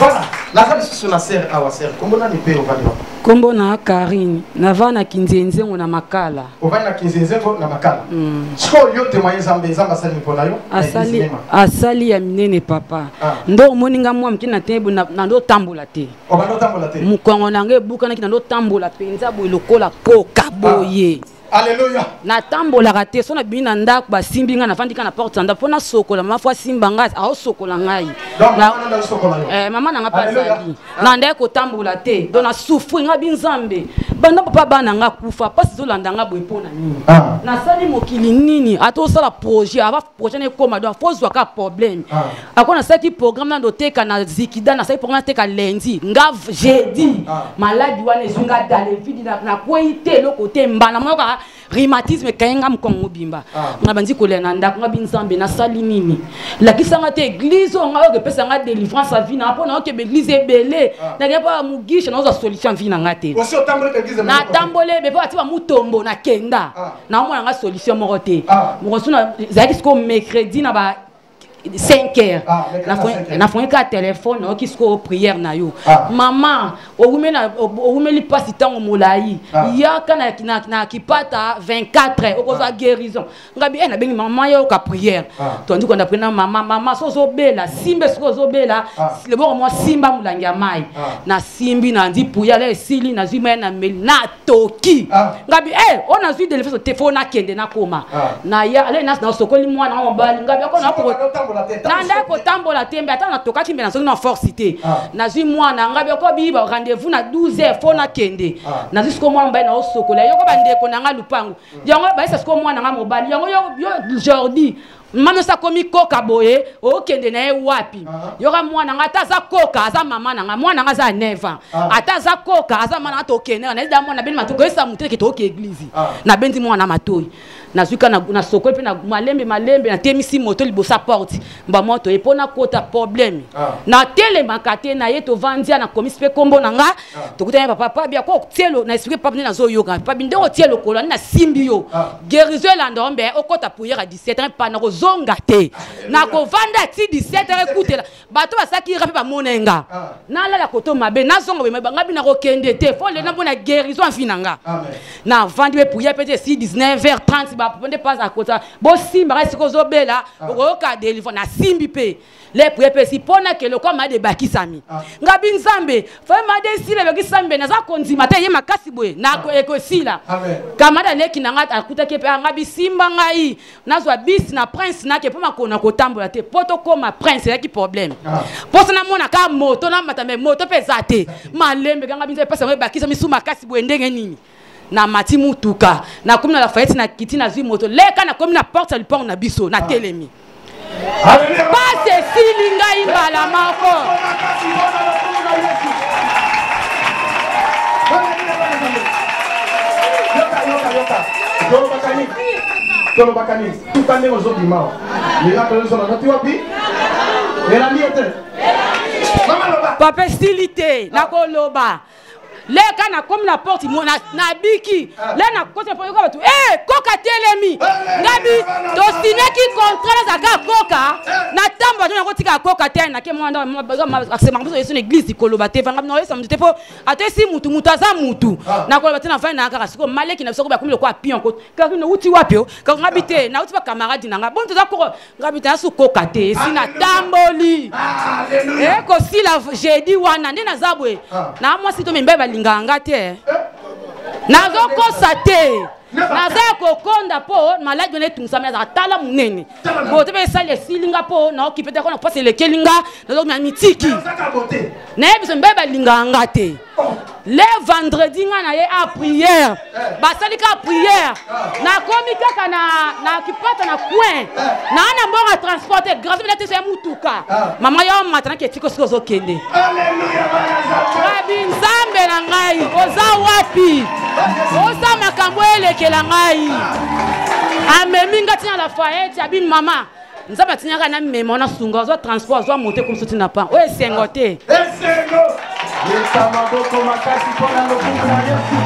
Voilà. La femme sur la serre à la serre. Comment on a des pays au Valais? Kombo na Karine, navana kinzenze na makala. Ovana kinzenze na makala. Siko yo témoigner Zambé sali mpona yo. Asali ya minene papa. Ndo moninga mwa mkina tembo na ndo tambola te. Obando tambola te. Mukongo nange buka na kina ndo tambola penza boy lokola koka boye. Alléluia. Na tambola raté so na bina ndako ba simbi nga na fandika na porte nda pona sokola ma fois simba nga a sokola ngai. Na sokola yo. Mama nanga pa zali. Na ndeko ko tambola te. Do na souffrir nga binzambe. Banda papa bana nga kufa pasi zo landa nga boy pona nini. Na sali mokili nini ato sala projet ava projet ne koma do fozwa ka problème. Akona saki programme na do teka na zikida na saki programme teka lundi nga jeudi. Maladi wana ezunga dale vidi na koite lo côté mbana moka rhumatisme kayenga mkongo bimba ngabandi kolena ndako ngabinzambe na sali nini la kisanga te église nga yo pesa nga délivrance à vie na pona o ke église ebele na kepa mugisha na zo solution vie na ngate aussi o tambole église na tambole be pa tiba mutombo na kenda na mona nga solution moko te mo suna zaki sko mercredi na ba 5 heures na fon ka téléphone o kisko prière na yo maman o wumeli pasi tango molai ya kana na kipata 24 heures o ko za guérison ngabi na bengi maman yo ka prière to ndi ko na prena maman so zo bela simbe so zo bela le bon moi simba mulangi ya mai na simbi na ndi puya le sili na zima na mel na toki ngabi on a vu de le téléphone na kende na koma na ya ale na sokoli mwana na mbali ngabi ko na ko nanda ko tambola tembe ata na toka kimbe na zongi na forcité na zui mwana ngabe ko biba rendez-vous na 12h fona kende na zui ko mwana mbaye na osokola yoko bandeko na nga lupango yango ba isa ko mwana nga mobali yango yo Jordi mama sa komi koka boye o kende na e wapi yoka mwana nga taza koka aza mama na nga mwana nga za 9 ans ataza koka aza mwana to kende na ida mwana beni matoko esa muteke to ke église na bendi mwana matoi na zuka na sokole pe na malembe na temisi moto libosa porte mba moto epona kota problème na tele makate na yeto vandia na komisi pe kombo na nga tokutanya papa bia ko tielo na expliquer papa na zo yoka papa ndeko tielo kola na simbi yo guérison la ndombe okota prière à 17h pa na zonga te na ko vanda ti 17h écoutela bato basaki rapi ba monenga na la koto mabe na zonga be ngabi na ko kende te fo le na bona guérison finanga na vandi be prière peut être 19h30 ba ponde pas à côté bo simba reste ko zobela ko ka délivre na simbi pe les prières pe si pona ke le comme a de bakisami ngabi nzambe fa ma de si le bakisambe na za konzima te ye makasi boye na ko ekosila kamada leki na ngata akuta ke pe ngabi simba ngai nazwa bis na prince na ke poma kona ko tambola te poto koma prince ya ki problème posa na mona ka moto na matambe moto pe zate malembe ngabi nzambe pesa bakisami su makasi boye ndenge nini na mati mutuka na komi na la fayette na kiti na zui moto leka na komi na porte li port na biso na telemi pas ceci linga imbala mako Tolo bakani tukane ozobi mao lela tozo na noti wapi ela miete mama loba papa stilité na koloba leka na comme la porte na biki le na kote po ko batu koka telemi ngabi to sineki contrat za ka koka na tamba to na kotika koka te na ke mwanda accès mambo yesu église koloba te vanga no yesa mute po atesi mutu aza mutu na koloba te na fa na kaka siko maleki na siko ba komile kwa pion ko ka no uti wapi o ka ngabi te na uti ba camarade na nga bon to za ko ngabi te asu koka te sina tamboli ko si la jeudi wana ndena zabwe na moi si to membe linganga te nazo kosate naza kokonda po maladi ne tungsama za tala munene bote be sale silinga po na okipete ko na passe le kelinga nazo na mitiki na biso mbeba linganga te le vendredi nga na ye a prière basali ka prière na komi kaka na kipata na coin na ana mbonga transporter grâce à te mutuka mama yo matana ke tiko siko kende alléluia rabi nzambe na ngai oza wapi oza makambo elekela ngai amemi ngati na la fayette abi mama nzambe tinyaka na mema na sunga zo transport zo monter comme soutien na pan o esengo te esengo Yesamaboko makasi pona lokumu na Yesu.